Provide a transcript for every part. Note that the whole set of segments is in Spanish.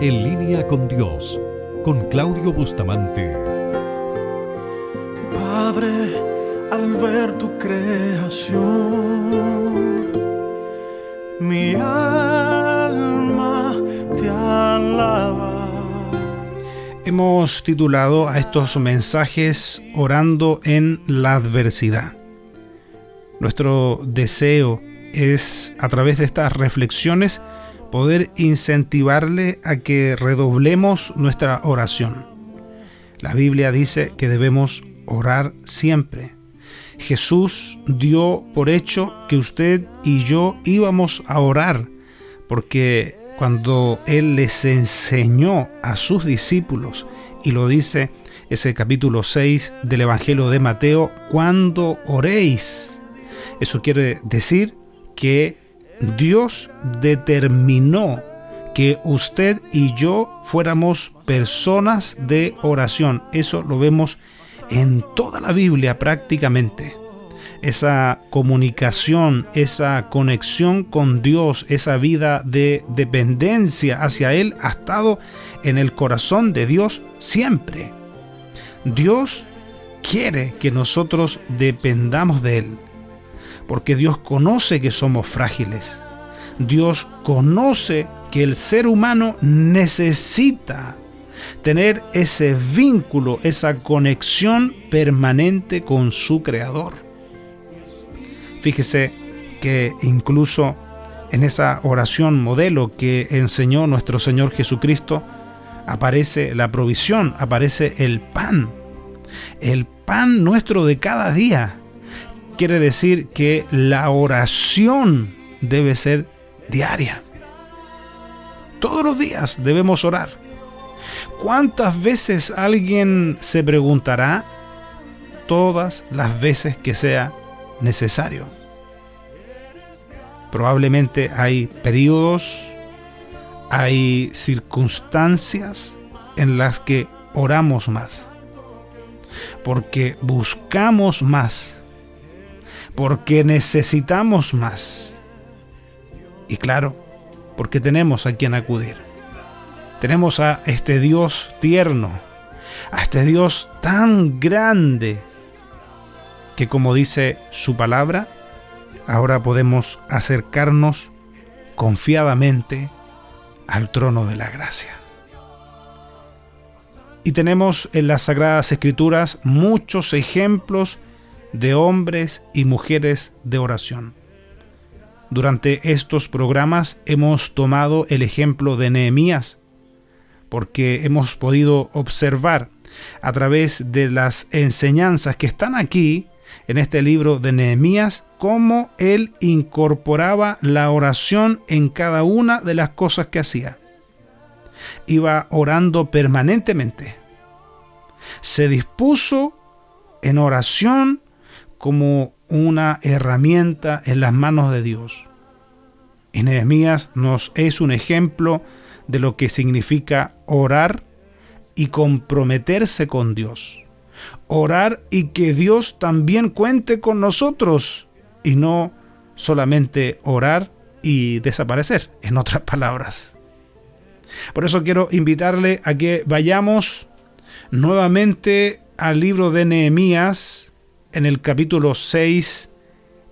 En línea con Dios, con Claudio Bustamante. Padre, al ver tu creación, mi alma te alaba. Hemos titulado a estos mensajes Orando en la adversidad. Nuestro deseo es, a través de estas reflexiones, poder incentivarle a que redoblemos nuestra oración. La Biblia dice que debemos orar siempre. Jesús dio por hecho que usted y yo íbamos a orar, porque cuando Él les enseñó a sus discípulos, y lo dice ese capítulo 6 del Evangelio de Mateo, cuando oréis, eso quiere decir que Dios determinó que usted y yo fuéramos personas de oración. Eso lo vemos en toda la Biblia prácticamente. Esa comunicación, esa conexión con Dios, esa vida de dependencia hacia Él ha estado en el corazón de Dios siempre. Dios quiere que nosotros dependamos de Él, porque Dios conoce que somos frágiles. Dios conoce que el ser humano necesita tener ese vínculo, esa conexión permanente con su Creador. Fíjese que incluso en esa oración modelo que enseñó nuestro Señor Jesucristo, aparece la provisión, aparece el pan nuestro de cada día. Quiere decir que la oración debe ser diaria. Todos los días debemos orar. ¿Cuántas veces alguien se preguntará? Todas las veces que sea necesario. Probablemente hay periodos, hay circunstancias en las que oramos más, porque buscamos más, porque necesitamos más. Y claro, porque tenemos a quien acudir. Tenemos a este Dios tierno, a este Dios tan grande, que como dice su palabra, ahora podemos acercarnos confiadamente al trono de la gracia. Y tenemos en las Sagradas Escrituras muchos ejemplos de hombres y mujeres de oración. Durante estos programas hemos tomado el ejemplo de Nehemías, porque hemos podido observar a través de las enseñanzas que están aquí en este libro de Nehemías cómo él incorporaba la oración en cada una de las cosas que hacía. Iba orando permanentemente. Se dispuso en oración como una herramienta en las manos de Dios. Y Nehemías nos es un ejemplo de lo que significa orar y comprometerse con Dios. Orar y que Dios también cuente con nosotros, y no solamente orar y desaparecer, en otras palabras. Por eso quiero invitarle a que vayamos nuevamente al libro de Nehemías en el capítulo 6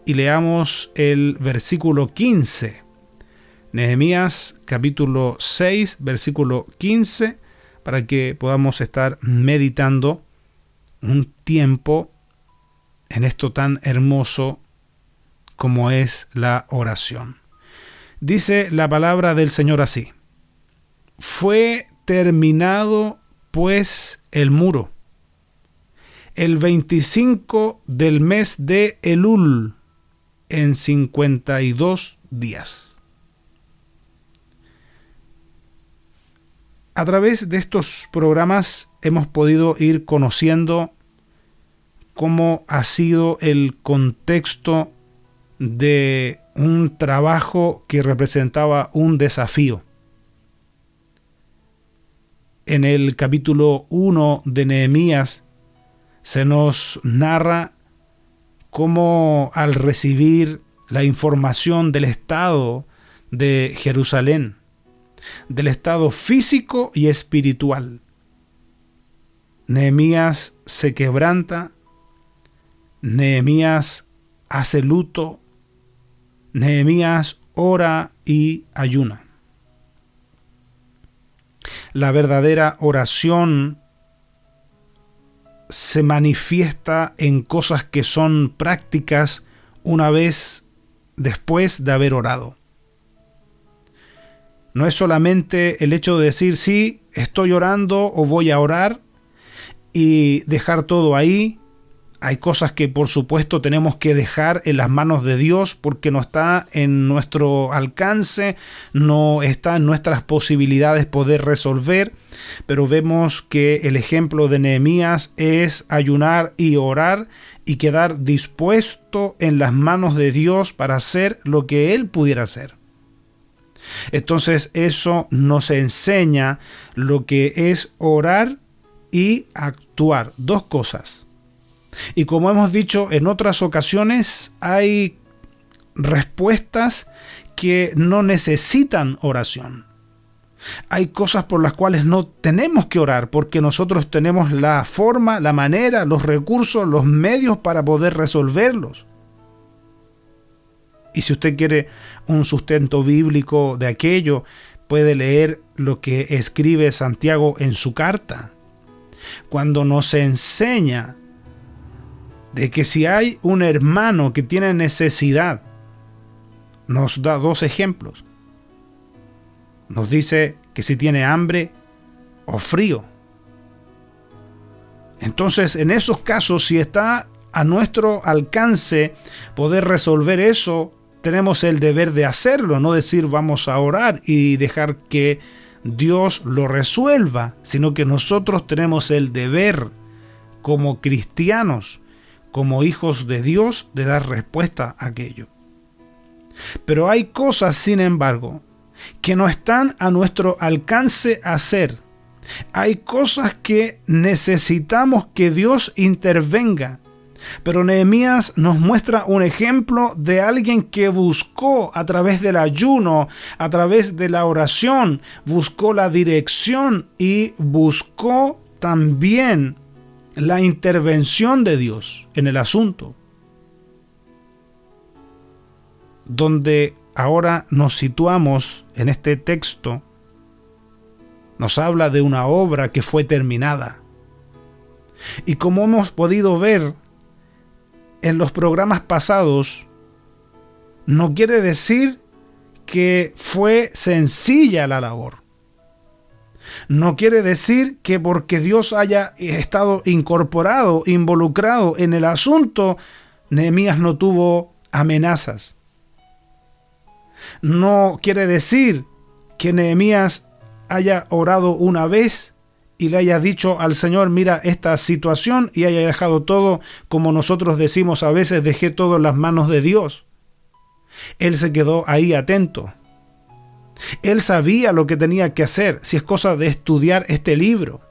y leamos el versículo 15. Nehemías capítulo 6, versículo 15, para que podamos estar meditando un tiempo en esto tan hermoso como es la oración. Dice la palabra del Señor así: fue terminado pues el muro el 25 del mes de Elul en 52 días. A través de estos programas hemos podido ir conociendo cómo ha sido el contexto de un trabajo que representaba un desafío. En el capítulo 1 de Nehemías se nos narra cómo al recibir la información del estado de Jerusalén, del estado físico y espiritual. Nehemías se quebranta, Nehemías hace luto, Nehemías ora y ayuna. La verdadera oración se manifiesta en cosas que son prácticas una vez después de haber orado. No es solamente el hecho de decir, sí, estoy orando o voy a orar y dejar todo ahí. Hay cosas que por supuesto tenemos que dejar en las manos de Dios porque no está en nuestro alcance, no está en nuestras posibilidades poder resolver, pero vemos que el ejemplo de Nehemías es ayunar y orar y quedar dispuesto en las manos de Dios para hacer lo que él pudiera hacer. Entonces eso nos enseña lo que es orar y actuar. Dos cosas. Y como hemos dicho en otras ocasiones, hay respuestas que no necesitan oración. Hay cosas por las cuales no tenemos que orar porque nosotros tenemos la forma, la manera, los recursos, los medios para poder resolverlos. Y si usted quiere un sustento bíblico de aquello, puede leer lo que escribe Santiago en su carta, cuando nos enseña de que si hay un hermano que tiene necesidad, nos da dos ejemplos. Nos dice que si tiene hambre o frío. Entonces, en esos casos, si está a nuestro alcance poder resolver eso, tenemos el deber de hacerlo, no decir vamos a orar y dejar que Dios lo resuelva, sino que nosotros tenemos el deber como cristianos, como hijos de Dios, de dar respuesta a aquello. Pero hay cosas, sin embargo, que no están a nuestro alcance hacer. Hay cosas que necesitamos que Dios intervenga. Pero Nehemías nos muestra un ejemplo de alguien que buscó a través del ayuno, a través de la oración, buscó la dirección y buscó también la intervención de Dios en el asunto. Donde ahora nos situamos en este texto, nos habla de una obra que fue terminada. Y como hemos podido ver en los programas pasados, no quiere decir que fue sencilla la labor. No quiere decir que porque Dios haya estado involucrado en el asunto, Nehemías no tuvo amenazas. No quiere decir que Nehemías haya orado una vez y le haya dicho al Señor, mira esta situación, y haya dejado todo, como nosotros decimos a veces, dejé todo en las manos de Dios. Él se quedó ahí atento. Él sabía lo que tenía que hacer, si es cosa de estudiar este libro.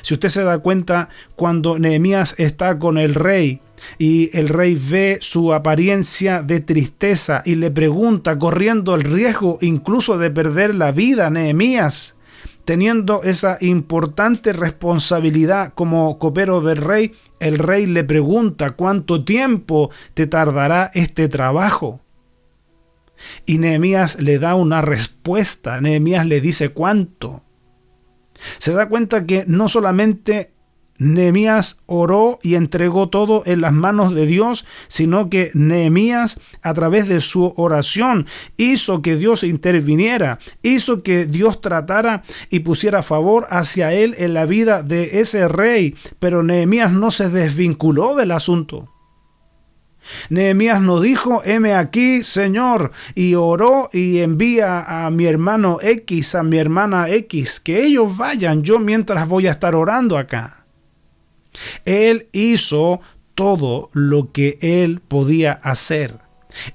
Si usted se da cuenta, cuando Nehemías está con el rey y el rey ve su apariencia de tristeza y le pregunta, corriendo el riesgo incluso de perder la vida, Nehemías, teniendo esa importante responsabilidad como copero del rey, el rey le pregunta, ¿cuánto tiempo te tardará este trabajo? Y Nehemías le da una respuesta. Nehemías le dice cuánto. Se da cuenta que no solamente Nehemías oró y entregó todo en las manos de Dios, sino que Nehemías, a través de su oración, hizo que Dios interviniera, hizo que Dios tratara y pusiera favor hacia él en la vida de ese rey. Pero Nehemías no se desvinculó del asunto. Nehemías no dijo, heme aquí, Señor, y oró y envía a mi hermano X, a mi hermana X, que ellos vayan, yo mientras voy a estar orando acá. Él hizo todo lo que él podía hacer.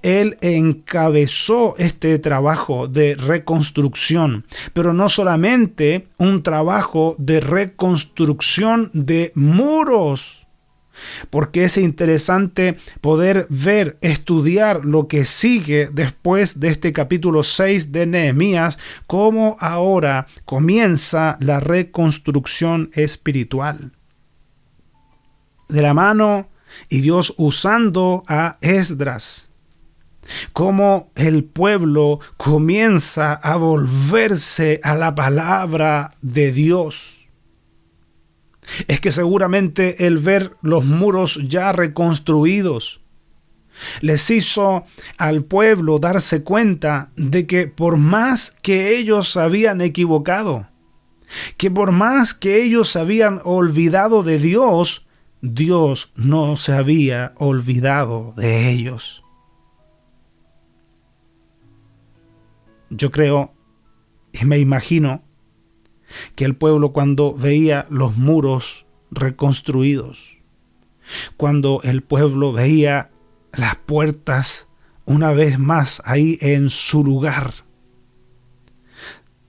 Él encabezó este trabajo de reconstrucción, pero no solamente un trabajo de reconstrucción de muros, porque es interesante poder ver, estudiar lo que sigue después de este capítulo 6 de Nehemías, cómo ahora comienza la reconstrucción espiritual. De la mano y Dios usando a Esdras, cómo el pueblo comienza a volverse a la palabra de Dios. Es que seguramente el ver los muros ya reconstruidos les hizo al pueblo darse cuenta de que por más que ellos habían equivocado, que por más que ellos habían olvidado de Dios, Dios no se había olvidado de ellos. Yo creo y me imagino que el pueblo, cuando veía los muros reconstruidos, cuando el pueblo veía las puertas una vez más ahí en su lugar,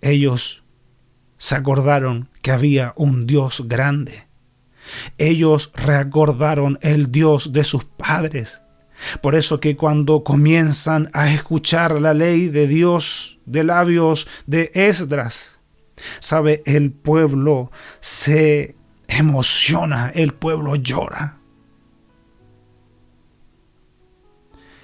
ellos se acordaron que había un Dios grande. Ellos recordaron el Dios de sus padres. Por eso que cuando comienzan a escuchar la ley de Dios de labios de Esdras, ¿sabe? El pueblo se emociona, el pueblo llora.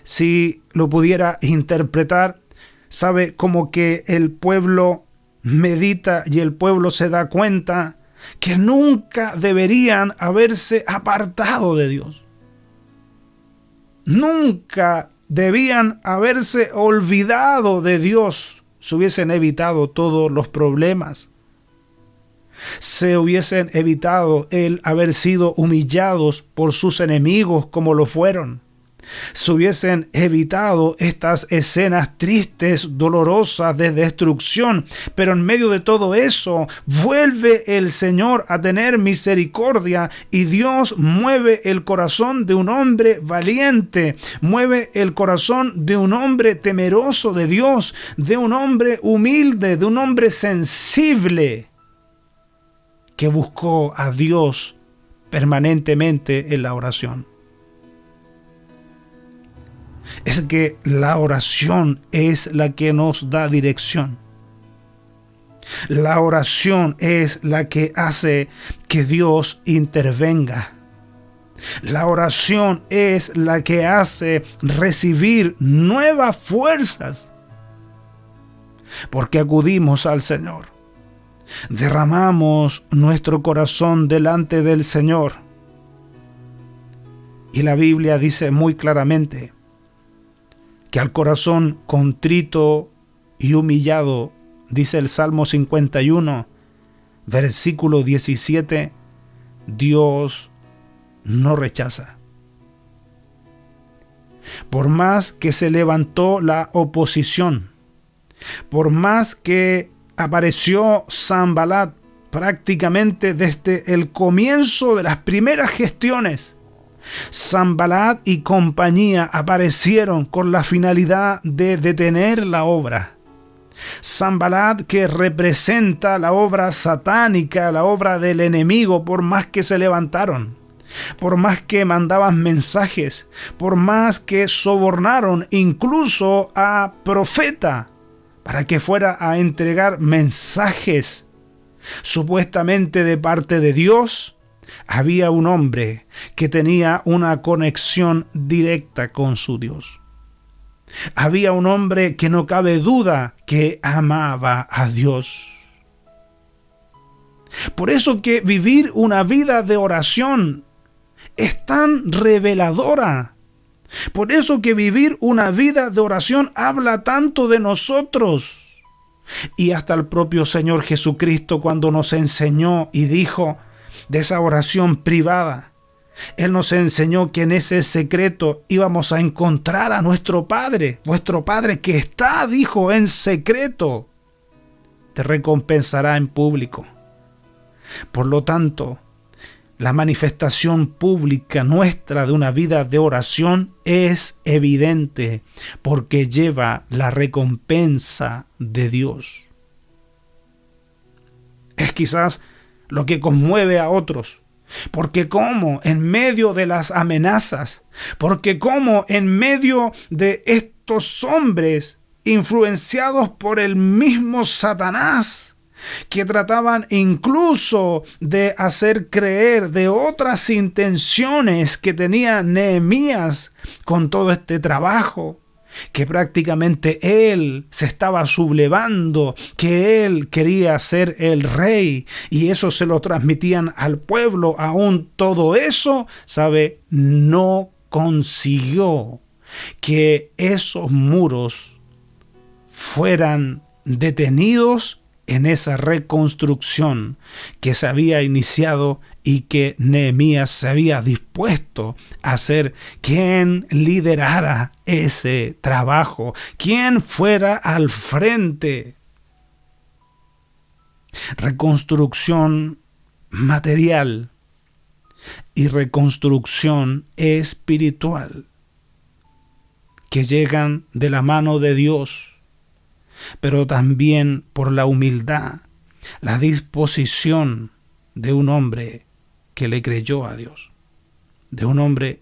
Si lo pudiera interpretar, ¿sabe? Como que el pueblo medita y el pueblo se da cuenta que nunca deberían haberse apartado de Dios. Nunca debían haberse olvidado de Dios. Se hubiesen evitado todos los problemas. Se hubiesen evitado el haber sido humillados por sus enemigos como lo fueron. Se hubiesen evitado estas escenas tristes, dolorosas de destrucción. Pero en medio de todo eso, vuelve el Señor a tener misericordia y Dios mueve el corazón de un hombre valiente, mueve el corazón de un hombre temeroso de Dios, de un hombre humilde, de un hombre sensible que buscó a Dios permanentemente en la oración. Es que la oración es la que nos da dirección. La oración es la que hace que Dios intervenga. La oración es la que hace recibir nuevas fuerzas. Porque acudimos al Señor. Derramamos nuestro corazón delante del Señor. Y la Biblia dice muy claramente que al corazón contrito y humillado, dice el Salmo 51, versículo 17, Dios no rechaza. Por más que se levantó la oposición, por más que apareció Sanbalat prácticamente desde el comienzo de las primeras gestiones, Sanbalat y compañía aparecieron con la finalidad de detener la obra. Sanbalat, que representa la obra satánica, la obra del enemigo, por más que se levantaron, por más que mandaban mensajes, por más que sobornaron incluso a profeta para que fuera a entregar mensajes supuestamente de parte de Dios, había un hombre que tenía una conexión directa con su Dios. Había un hombre que no cabe duda que amaba a Dios. Por eso que vivir una vida de oración es tan reveladora. Por eso que vivir una vida de oración habla tanto de nosotros. Y hasta el propio Señor Jesucristo, cuando nos enseñó y dijo de esa oración privada, Él nos enseñó que en ese secreto íbamos a encontrar a nuestro Padre. Vuestro Padre que está, dijo, en secreto, te recompensará en público. Por lo tanto, la manifestación pública nuestra de una vida de oración es evidente porque lleva la recompensa de Dios. Es quizás lo que conmueve a otros, Porque como en medio de las amenazas, porque como en medio de estos hombres influenciados por el mismo Satanás, que trataban incluso de hacer creer de otras intenciones que tenía Nehemías con todo este trabajo, que prácticamente él se estaba sublevando, que él quería ser el rey, y eso se lo transmitían al pueblo. Aún todo eso, no consiguió que esos muros fueran detenidos en esa reconstrucción que se había iniciado y que Nehemías se había dispuesto a ser quien liderara ese trabajo, quien fuera al frente. Reconstrucción material y reconstrucción espiritual que llegan de la mano de Dios, pero también por la humildad, la disposición de un hombre que le creyó a Dios, de un hombre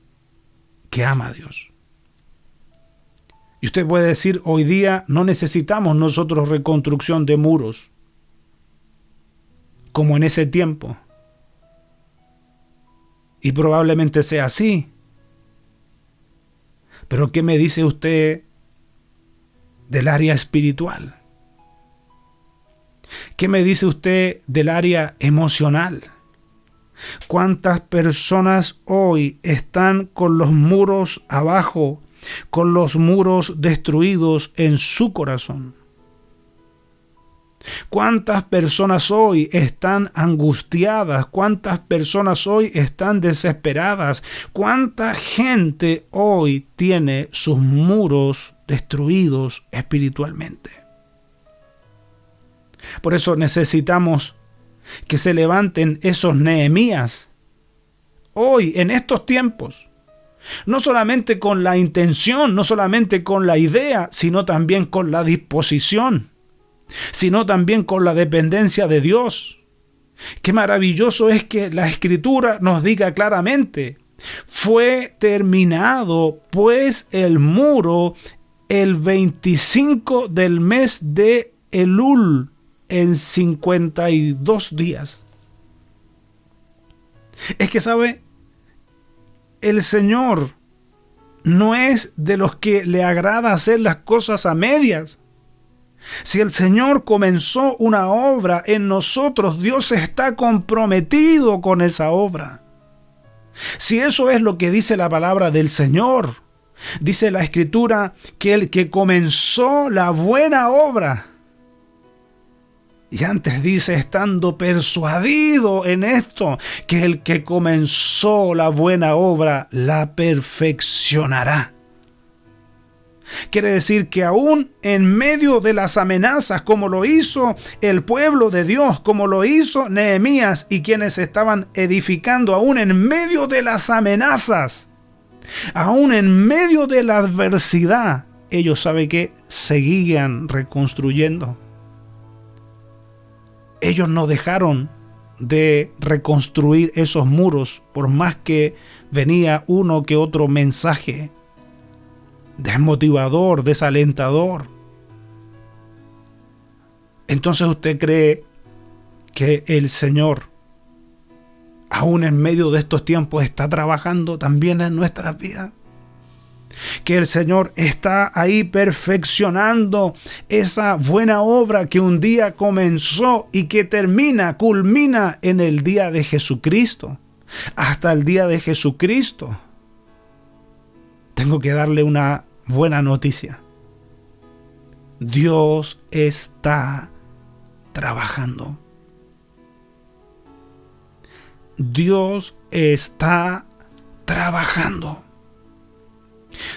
que ama a Dios. Y usted puede decir, hoy día no necesitamos nosotros reconstrucción de muros, como en ese tiempo. Y probablemente sea así. Pero ¿qué me dice usted del área espiritual? ¿Qué me dice usted del área emocional? ¿Cuántas personas hoy están con los muros abajo, con los muros destruidos en su corazón? ¿Cuántas personas hoy están angustiadas? ¿Cuántas personas hoy están desesperadas? ¿Cuánta gente hoy tiene sus muros destruidos espiritualmente? Por eso necesitamos que se levanten esos Nehemías hoy, en estos tiempos. No solamente con la intención, no solamente con la idea, sino también con la disposición, sino también con la dependencia de Dios. Qué maravilloso es que la Escritura nos diga claramente: fue terminado pues el muro el 25 del mes de Elul, en 52 días. Es que el Señor no es de los que le agrada hacer las cosas a medias. Si el Señor comenzó una obra en nosotros, Dios está comprometido con esa obra. Si eso es lo que dice la palabra del Señor, dice la Escritura que el que comenzó la buena obra, y antes dice, estando persuadido en esto, que el que comenzó la buena obra la perfeccionará. Quiere decir que aún en medio de las amenazas, como lo hizo el pueblo de Dios, como lo hizo Nehemías y quienes estaban edificando, aún en medio de las amenazas, aún en medio de la adversidad, ellos seguían reconstruyendo. Ellos no dejaron de reconstruir esos muros, por más que venía uno que otro mensaje desmotivador, desalentador. Entonces usted cree que el Señor, aún en medio de estos tiempos, está trabajando también en nuestras vidas. Que el Señor está ahí perfeccionando esa buena obra que un día comenzó y que culmina en el día de Jesucristo. Hasta el día de Jesucristo. Tengo que darle una buena noticia. Dios está trabajando. Dios está trabajando.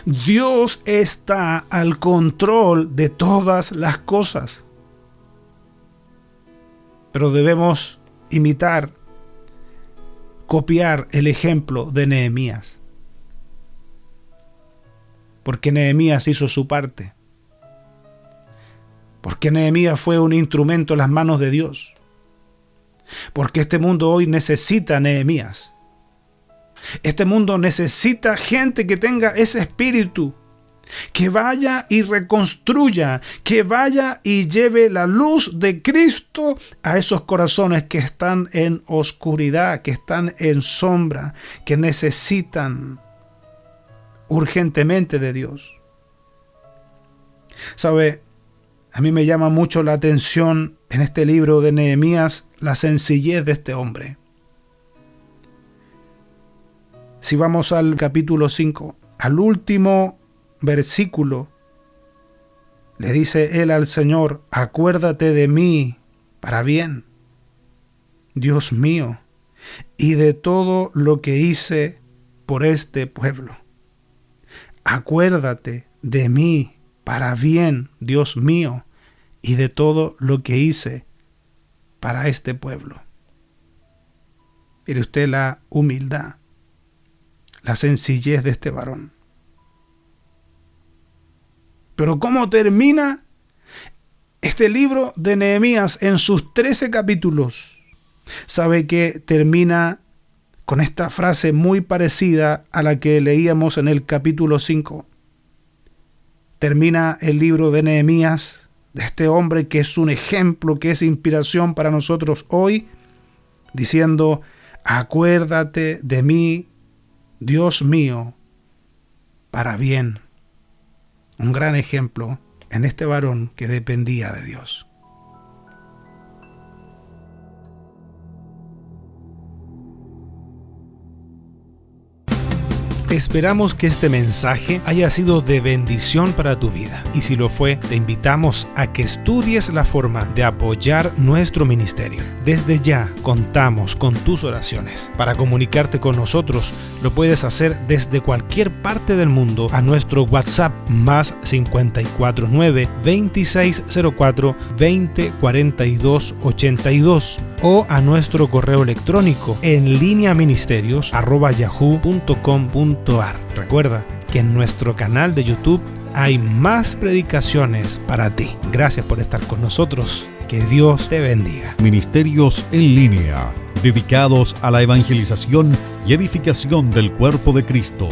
Dios está al control de todas las cosas. Pero debemos copiar el ejemplo de Nehemías. Porque Nehemías hizo su parte. Porque Nehemías fue un instrumento en las manos de Dios. Porque este mundo hoy necesita Nehemías. Este mundo necesita gente que tenga ese espíritu, que vaya y reconstruya, que vaya y lleve la luz de Cristo a esos corazones que están en oscuridad, que están en sombra, que necesitan urgentemente de Dios. ¿Sabe? A mí me llama mucho la atención en este libro de Nehemías la sencillez de este hombre. Si vamos al capítulo 5, al último versículo, le dice él al Señor: acuérdate de mí para bien, Dios mío, y de todo lo que hice por este pueblo. Acuérdate de mí para bien, Dios mío, y de todo lo que hice para este pueblo. Mire usted la humildad, la sencillez de este varón. Pero ¿cómo termina este libro de Nehemías en sus 13 capítulos? ¿Sabe que termina con esta frase muy parecida a la que leíamos en el capítulo 5? Termina el libro de Nehemías, de este hombre que es un ejemplo, que es inspiración para nosotros hoy, diciendo: acuérdate de mí, Dios mío, para bien. Un gran ejemplo en este varón que dependía de Dios. Esperamos que este mensaje haya sido de bendición para tu vida. Y si lo fue, te invitamos a que estudies la forma de apoyar nuestro ministerio. Desde ya contamos con tus oraciones. Para comunicarte con nosotros, lo puedes hacer desde cualquier parte del mundo a nuestro WhatsApp más 549-2604-2042-82 o a nuestro correo electrónico en lineaministerios@yahoo.com.ar. Recuerda que en nuestro canal de YouTube hay más predicaciones para ti. Gracias por estar con nosotros. Que Dios te bendiga. Ministerios en línea, dedicados a la evangelización y edificación del cuerpo de Cristo.